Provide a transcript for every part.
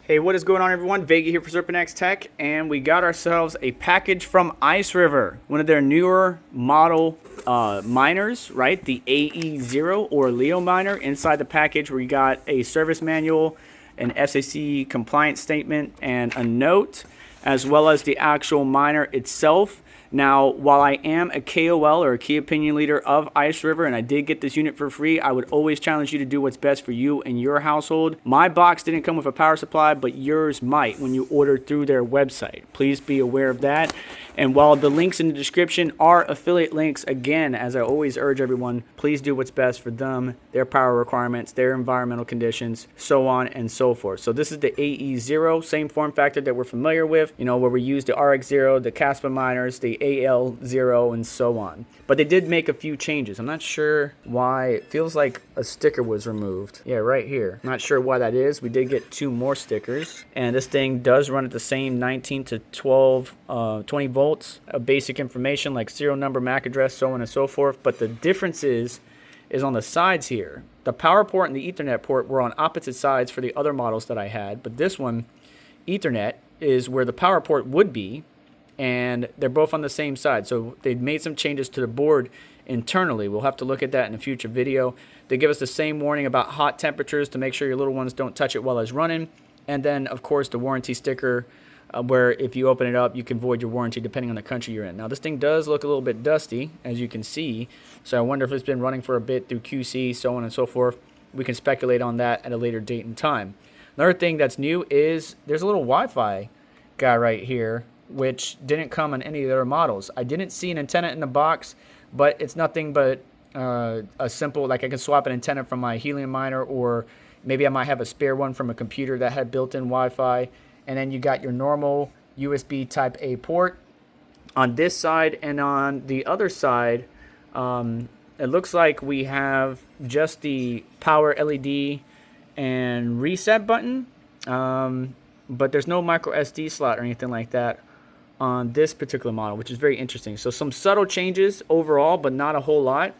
Hey, what is going on, everyone? Vega here for Serpent Tech, and we got ourselves a package from Iceriver, one of their newer model miners, right? The AE0 or Aleo miner. Inside the package, we got a service manual, an SAC compliance statement, and a note, as well as the actual miner itself. Now, while I am a KOL or a key opinion leader of Iceriver, and I did get this unit for free, I would always challenge you to do what's best for you and your household. My box didn't come with a power supply, but yours might when you order through their website. Please be aware of that. And while the links in the description are affiliate links, again, as I always urge everyone, please do what's best for them, their power requirements, their environmental conditions, so on and so forth. So this is the AE0, same form factor that we're familiar with, you know, where we use the RX0, the Caspa miners, the AL0, and so on. But they did make a few changes. I'm not sure why. It feels like a sticker was removed. Yeah, right here. Not sure why that is. We did get 2 more stickers. And this thing does run at the same 19 to 20 volts of basic information like serial number, MAC address, so on and so forth. But the difference is on the sides here. The power port and the Ethernet port were on opposite sides for the other models that I had. But this one, Ethernet, is where the power port would be, and they're both on the same side. So they made some changes to the board internally. We'll have to look at that in a future video. They give us the same warning about hot temperatures to make sure your little ones don't touch it while it's running. And then, of course, the warranty sticker where if you open it up, you can void your warranty depending on the country you're in. Now, this thing does look a little bit dusty, as you can see. So I wonder if it's been running for a bit through QC, so on and so forth. We can speculate on that at a later date and time. Another thing that's new is there's a little Wi-Fi guy right here, which didn't come on any of the other models. I didn't see an antenna in the box, but it's nothing but a simple, like I can swap an antenna from my Helium miner, or maybe I might have a spare one from a computer that had built-in Wi-Fi. And then you got your normal USB type A port on this side, and on the other side, it looks like we have just the power LED and reset button, but there's no micro SD slot or anything like that on this particular model, which is very interesting. So some subtle changes overall, but not a whole lot.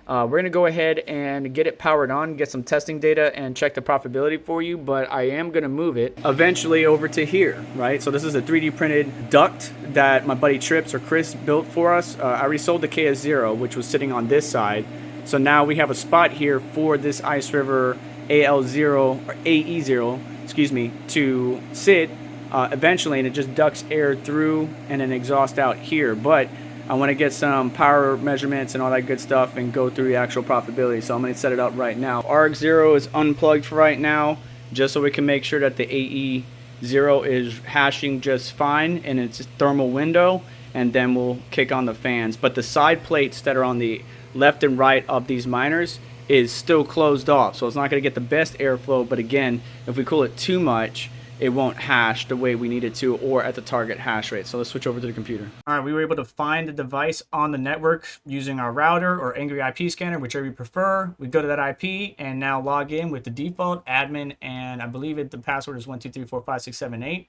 We're going to go ahead and get it powered on, get some testing data, and check the profitability for you, but I am going to move it eventually over to here, right? So this is a 3D printed duct that my buddy Trips or Chris built for us. I resold the KS0, which was sitting on this side. So now we have a spot here for this Iceriver AL0 or AE0, excuse me, to sit eventually, and it just ducts air through and then exhaust out here. But I want to get some power measurements and all that good stuff and go through the actual profitability. So I'm going to set it up right now. RX0 is unplugged for right now, just so we can make sure that the AE0 is hashing just fine in its thermal window, and then we'll kick on the fans. But the side plates that are on the left and right of these miners is still closed off, so it's not going to get the best airflow. But again, if we cool it too much, it won't hash the way we need it to, or at the target hash rate. So let's switch over to the computer. All right, we were able to find the device on the network using our router or Angry IP scanner, whichever you prefer. We go to that IP and now log in with the default admin, and I believe the password is 123456778.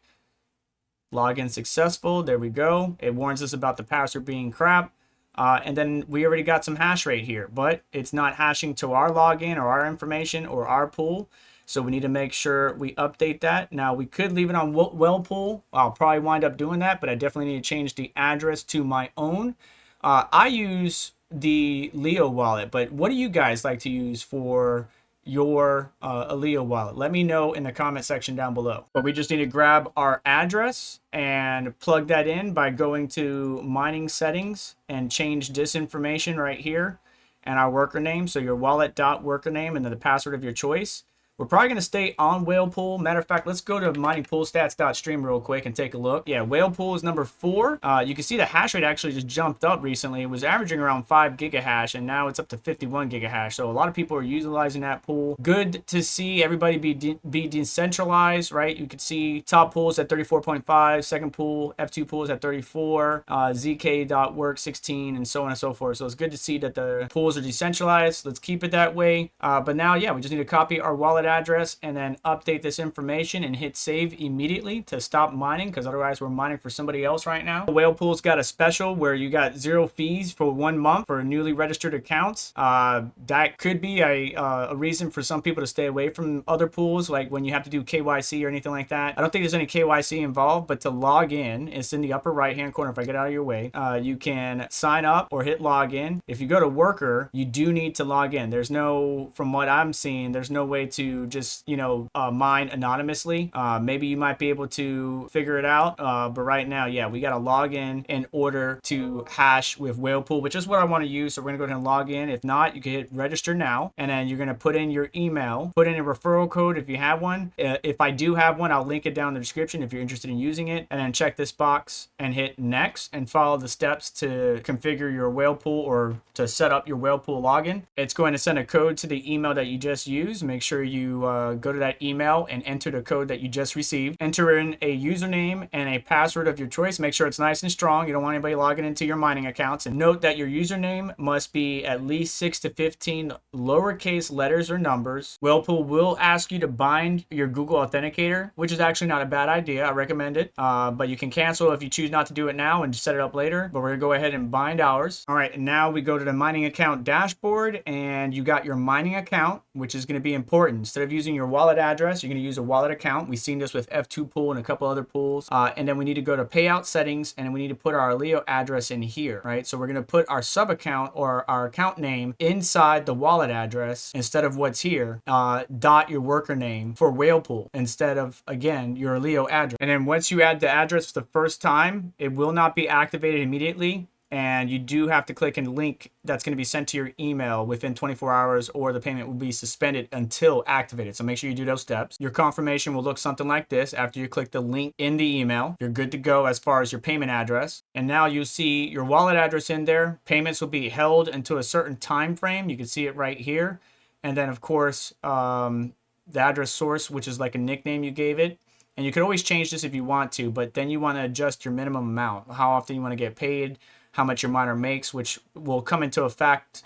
Login successful. There we go. It warns us about the password being crap. And then we already got some hash rate here, but it's not hashing to our login or our information or our pool. So we need to make sure we update that. Now, we could leave it on well pool. I'll probably wind up doing that, but I definitely need to change the address to my own. I use the Aleo wallet, but what do you guys like to use for your Aleo wallet? Let me know in the comment section down below. But we just need to grab our address and plug that in by going to mining settings and change this information right here and our worker name. So your wallet.worker name and then the password of your choice. We're probably going to stay on whale pool. Matter of fact, let's go to miningpoolstats.stream real quick and take a look. Yeah, whale pool is number 4. You can see the hash rate actually just jumped up recently. It was averaging around 5 gigahash, and now it's up to 51 gigahash. So a lot of people are utilizing that pool. Good to see everybody be decentralized, right? You can see top pools at 34.5, second pool, F2 pools at 34, zk.work 16, and so on and so forth. So it's good to see that the pools are decentralized. Let's keep it that way. But now, yeah, we just need to copy our wallet wallet address and then update this information and hit save immediately to stop mining, because otherwise we're mining for somebody else right now. Whale Pool's got a special where you got 0 fees for 1 month for newly registered accounts. That could be a reason for some people to stay away from other pools, like when you have to do KYC or anything like that. I don't think there's any KYC involved, but to log in, it's in the upper right hand corner. If I get out of your way, you can sign up or hit login. If you go to worker, you do need to log in. There's no, from what I'm seeing, there's no way to just, you know, mine anonymously. Maybe you might be able to figure it out, but right now, yeah, we got to log in order to hash with Whale Pool, which is what I want to use. So we're gonna go ahead and log in. If not, you can hit register now, and then you're gonna put in your email, put in a referral code if you have one. If I do have one, I'll link it down in the description if you're interested in using it, and then check this box and hit next and follow the steps to configure your Whale Pool or to set up your Whale Pool login. It's going to send a code to the email that you just used. Make sure you go to that email and enter the code that you just received. Enter in a username and a password of your choice. Make sure it's nice and strong. You don't want anybody logging into your mining accounts. And note that your username must be at least 6 to 15 lowercase letters or numbers. Whale Pool will ask you to bind your Google Authenticator, which is actually not a bad idea. I recommend it. But you can cancel if you choose not to do it now and set it up later. But we're gonna go ahead and bind ours. All right, and now we go to the mining account dashboard, and you got your mining account, which is going to be important. Instead of using your wallet address, you're going to use a wallet account. We've seen this with F2 Pool and a couple other pools. And then we need to go to payout settings, and we need to put our Aleo address in here, right? So we're going to put our sub account or our account name inside the wallet address instead of what's here. Dot your worker name for Whale Pool instead of, again, your Aleo address. And then once you add the address for the first time, it will not be activated immediately. And you do have to click a link that's going to be sent to your email within 24 hours, or the payment will be suspended until activated. So make sure you do those steps. Your confirmation will look something like this. After you click the link in the email, you're good to go as far as your payment address. And now you'll see your wallet address in there. Payments will be held until a certain time frame. You can see it right here. And then, of course, the address source, which is like a nickname you gave it. And you can always change this if you want to, but then you want to adjust your minimum amount, how often you want to get paid, how much your miner makes, which will come into effect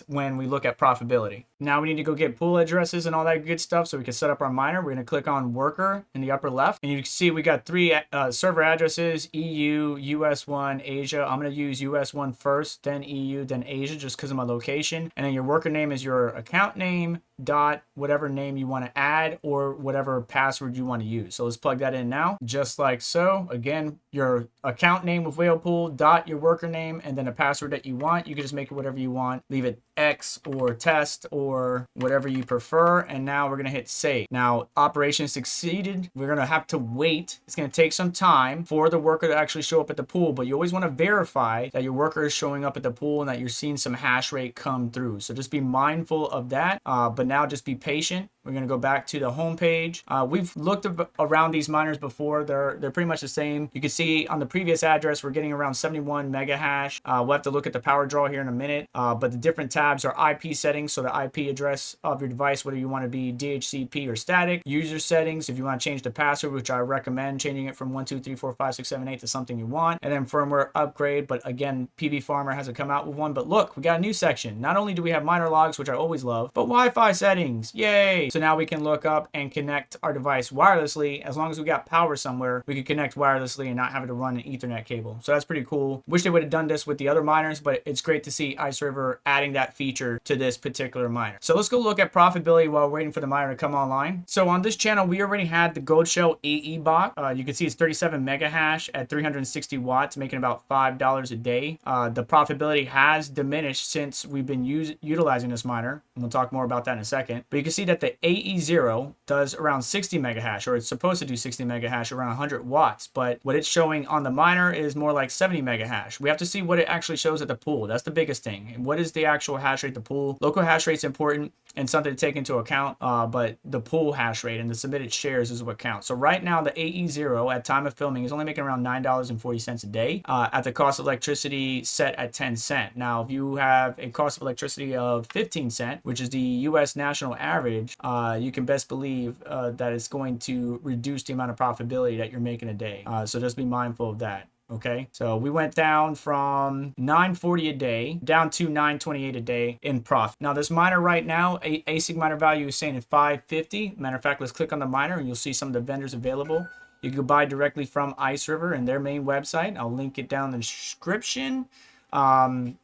when we look at profitability. Now we need to go get pool addresses and all that good stuff so we can set up our miner. We're going to click on worker in the upper left, and you can see we got 3 server addresses: EU, US1, Asia. I'm going to use US1 first, then EU, then Asia, just because of my location. And then your worker name is your account name dot whatever name you want to add or whatever password you want to use. So let's plug that in now, just like so. Again, your account name with Whale Pool dot your worker name and then a password that you want. You can just make it whatever you want. Leave it X or test or whatever you prefer. And now we're going to hit save. Now, operation succeeded. We're going to have to wait. It's going to take some time for the worker to actually show up at the pool, but you always want to verify that your worker is showing up at the pool and that you're seeing some hash rate come through. So just be mindful of that. But now just be patient. We're going to go back to the home page. We've looked around these miners before. They're pretty much the same. You can see on the previous address, we're getting around 71 mega hash. We'll have to look at the power draw here in a minute. But the different tabs are IP settings. So the IP address of your device, whether you want to be DHCP or static. User settings, if you want to change the password, which I recommend changing it from 1, 2, 3, 4, 5, 6, 7, 8 to something you want. And then firmware upgrade. But again, PB Farmer hasn't come out with one. But look, we got a new section. Not only do we have miner logs, which I always love, but Wi-Fi settings. Yay! So now we can look up and connect our device wirelessly. As long as we got power somewhere, we can connect wirelessly and not having to run an Ethernet cable. So that's pretty cool. Wish they would have done this with the other miners, but it's great to see Iceriver adding that feature to this particular miner. So let's go look at profitability while waiting for the miner to come online. So on this channel, we already had the Gold Shell AE bot. You can see it's 37 mega hash at 360 watts, making about $5 a day. The profitability has diminished since we've been utilizing this miner. And we'll talk more about that in a second. But you can see that the AE0 does around 60 mega hash, or it's supposed to do 60 mega hash around 100 watts. But what it's showing on the miner is more like 70 mega hash. We have to see what it actually shows at the pool. That's the biggest thing. And what is the actual hash rate at the pool? Local hash rate is important and something to take into account, but the pool hash rate and the submitted shares is what counts. So right now, the AE0 at time of filming is only making around $9.40 a day at the cost of electricity set at 10 cents. Now, if you have a cost of electricity of 15 cents, which is the US national average, you can best believe that it's going to reduce the amount of profitability that you're making a day. So just be mindful of that. Okay, so we went down from 940 a day down to 928 a day in profit. Now this miner right now, ASIC miner value is saying at 550. Matter of fact, let's click on the miner and you'll see some of the vendors available. You can buy directly from Iceriver and their main website. I'll link it down in the description. And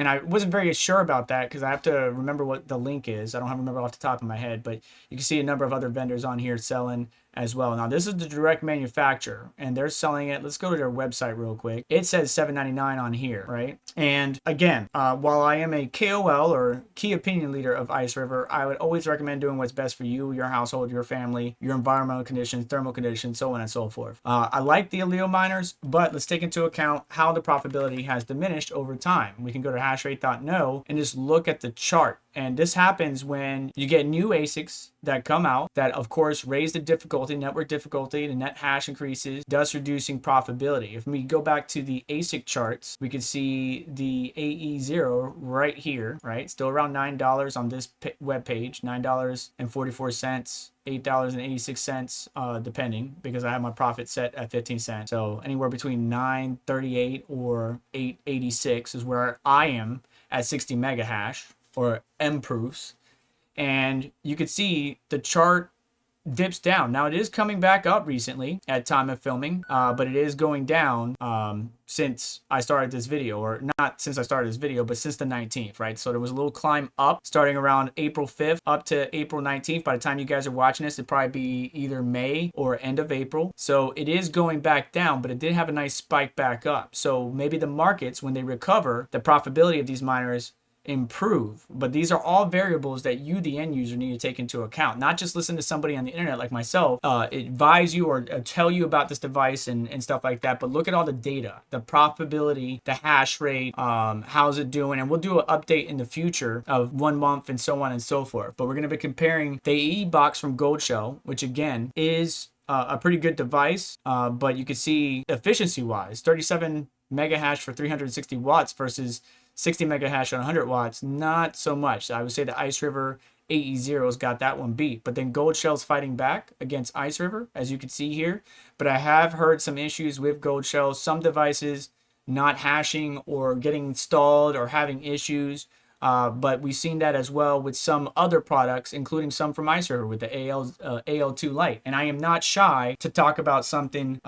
I wasn't very sure about that because I have to remember what the link is. I don't remember off the top of my head, but you can see a number of other vendors on here selling as well. Now this is the direct manufacturer and they're selling it. Let's go to their website real quick. It says $7.99 on here, right? And again, while I am a KOL or key opinion leader of Iceriver, I would always recommend doing what's best for you, your household, your family, your environmental conditions, thermal conditions, so on and so forth. I like the Aleo miners, but let's take into account how the profitability has diminished over time. We can go to hashrate.no and just look at the chart. And this happens when you get new ASICs that come out that, of course, raise the difficulty, network difficulty, the net hash increases, thus reducing profitability. If we go back to the ASIC charts, we can see the AE0 right here, right? Still around $9 on this web page, $9.44. $8.86 depending, because I have my profit set at 15 cents. So anywhere between 9.38 or 8.86 is where I am at 60 mega hash or M proofs. And you can see the chart dips down. Now it is coming back up recently at time of filming, but it is going down since I started this video, or not since I started this video, but since the 19th, right? So there was a little climb up starting around April 5th up to April 19th. By the time you guys are watching this, it'd probably be either May or end of April. So it is going back down, but it did have a nice spike back up. So maybe the markets, when they recover, the profitability of these miners improve. But these are all variables that you, the end user, need to take into account. Not just listen to somebody on the internet like myself advise you or tell you about this device and stuff like that, but look at all the data, the profitability, the hash rate, how's it doing, and we'll do an update in the future of 1 month and so on and so forth. But we're going to be comparing the AE box from Goldshell, which again is a pretty good device, but you can see efficiency wise, 37 mega hash for 360 watts versus 60 mega hash on 100 watts, not so much. I would say the Iceriver AE0's got that one beat. But then Goldshell's fighting back against Iceriver, as you can see here. But I have heard some issues with Goldshell, some devices not hashing or getting stalled or having issues. But we've seen that as well with some other products, including some from Iceriver with the AL2 Lite. And I am not shy to talk about something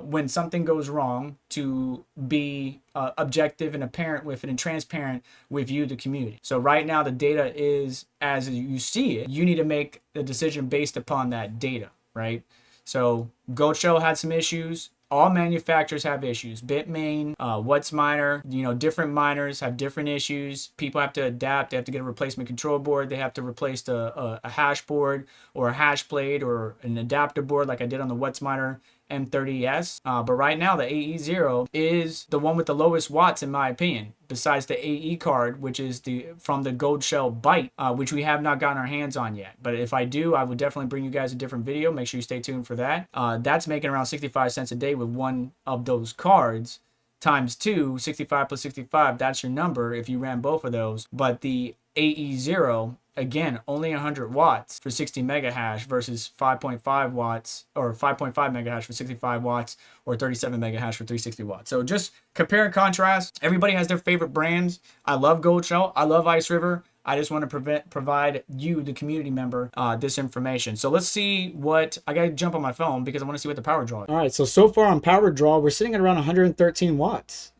when something goes wrong, to be objective and apparent with it and transparent with you, the community. So right now the data is as you see it. You need to make a decision based upon that data, right? So Goldshell had some issues. All manufacturers have issues. Bitmain, WhatsMiner, different miners have different issues. People have to adapt. They have to get a replacement control board. They have to replace a hash board or a hash blade or an adapter board like I did on the WhatsMiner M30S. But right now the AE0 is the one with the lowest watts in my opinion, besides the AE card, which is from the Goldshell Byte, which we have not gotten our hands on yet. But if I do, I will definitely bring you guys a different video. Make sure you stay tuned for that. That's making around 65 cents a day with one of those cards. Times 2, 65 plus 65, that's your number if you ran both of those. But the AE0, again, only 100 watts for 60 mega hash versus 5.5 watts or 5.5 mega hash for 65 watts or 37 mega hash for 360 watts. So just compare and contrast. Everybody has their favorite brands. I love Goldshell. I love Iceriver. I just want to provide you, the community member, this information. So let's see what, I got to jump on my phone because I want to see what the power draw is. All right, so far on power draw, we're sitting at around 113 watts.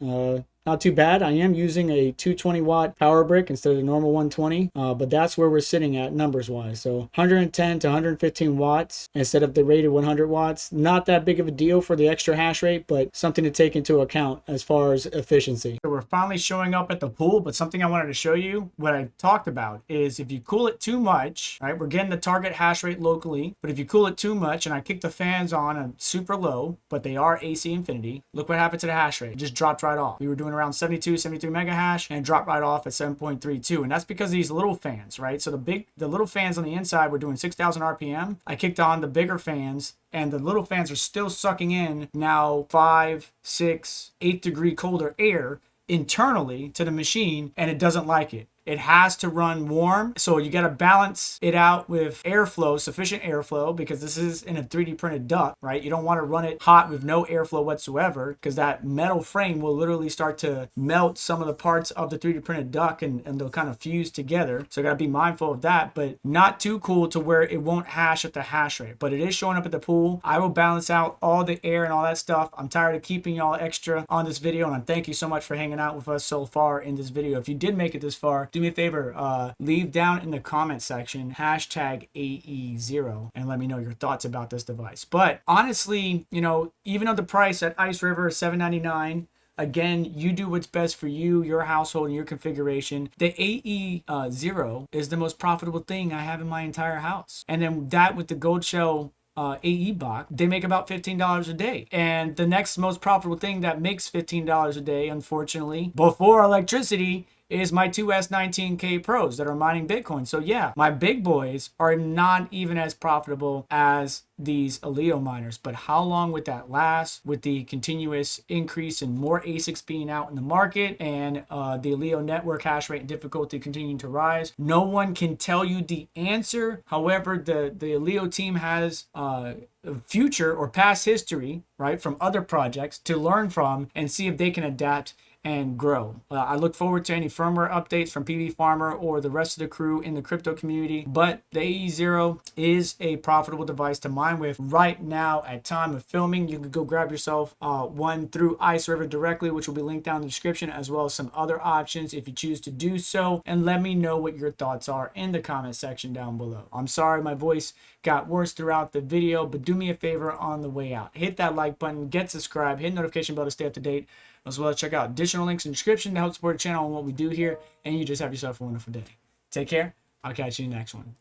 Not too bad. I am using a 220 watt power brick instead of the normal 120, but that's where we're sitting at numbers wise. So 110 to 115 watts instead of the rated 100 watts. Not that big of a deal for the extra hash rate, but something to take into account as far as efficiency. So we're finally showing up at the pool, but something I wanted to show you, what I talked about is if you cool it too much, right, we're getting the target hash rate locally, but if you cool it too much, and I kick the fans on a super low, but they are AC infinity, look what happened to the hash rate. It just dropped right off. We were doing around 72, 73 mega hash and dropped right off at 7.32. And that's because of these little fans, right? So the little fans on the inside were doing 6,000 RPM. I kicked on the bigger fans and the little fans are still sucking in now 5, 6, 8 degree colder air internally to the machine, and it doesn't like it. it has to run warm. So you got to balance it out with airflow, sufficient airflow, because this is in a 3D printed duct, right? You don't want to run it hot with no airflow whatsoever, because that metal frame will literally start to melt some of the parts of the 3D printed duct, and they'll kind of fuse together. So got to be mindful of that, but not too cool to where it won't hash at the hash rate. But it is showing up at the pool. I will balance out all the air and all that stuff. I'm tired of keeping y'all extra on this video, and I thank you so much for hanging out with us so far in this video. If you did make it this far, do me a favor, leave down in the comment section hashtag AE0 and let me know your thoughts about this device. But honestly, you know, even though the price at Iceriver is $799, again, you do what's best for you, your household, and your configuration. The AE0 is the most profitable thing I have in my entire house. And then that with the gold shell AE box, they make about $15 a day. And the next most profitable thing that makes $15 a day, unfortunately, before electricity, is my two S19K Pros that are mining Bitcoin. So yeah, my big boys are not even as profitable as these Aleo miners. But how long would that last with the continuous increase in more ASICs being out in the market and the Aleo network hash rate and difficulty continuing to rise? No one can tell you the answer. However, the Aleo team has future or past history, right, from other projects to learn from and see if they can adapt and grow. I look forward to any firmware updates from PV Farmer or the rest of the crew in the crypto community, but the AE0 is a profitable device to mine with right now at time of filming. You can go grab yourself one through Iceriver directly, which will be linked down in the description, as well as some other options if you choose to do so, and let me know what your thoughts are in the comment section down below. I'm sorry my voice got worse throughout the video, but do me a favor on the way out. Hit that like button, get subscribed, hit the notification bell to stay up to date, as well as check out additional links in the description to help support the channel and what we do here, and you just have yourself a wonderful day. Take care. I'll catch you in the next one.